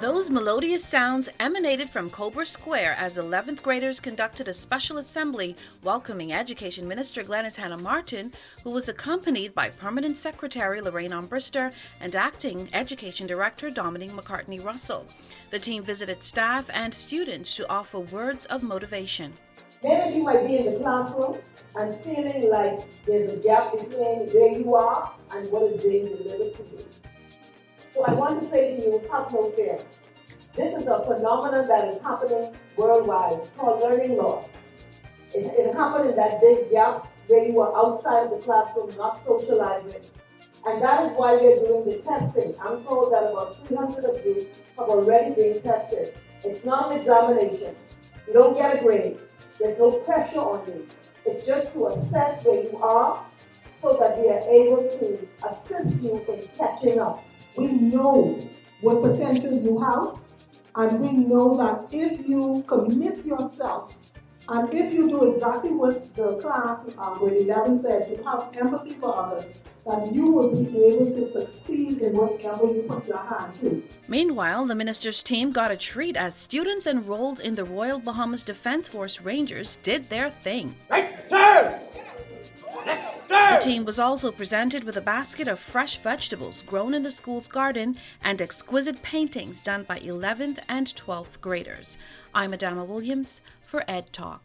Those melodious sounds emanated from Cobra Square as 11th graders conducted a special assembly welcoming Education Minister Glenys Hanna Martin, who was accompanied by Permanent Secretary Lorraine Ombrister and Acting Education Director Dominique McCartney Russell. The team visited staff and students to offer words of motivation. Many of you might be in the classroom and feeling like there's a gap between where you are and what is being delivered to you. So I want to say to you, have no fear. This is a phenomenon that is happening worldwide. It's called learning loss. It happened in that big gap where you are outside of the classroom, not socializing. And that is why we're doing the testing. I'm told that about 300 of you have already been tested. It's not an examination. You don't get a grade. There's no pressure on you. It's just to assess where you are so that we are able to assist you in catching up. We know what potential you have, and we know that if you commit yourself, and if you do exactly what the class, grade 11 said, to have empathy for others, that you will be able to succeed in whatever you put your hand to. Meanwhile, the minister's team got a treat as students enrolled in the Royal Bahamas Defence Force Rangers did their thing. The team was also presented with a basket of fresh vegetables grown in the school's garden and exquisite paintings done by 11th and 12th graders. I'm Adama Williams for Ed Talk.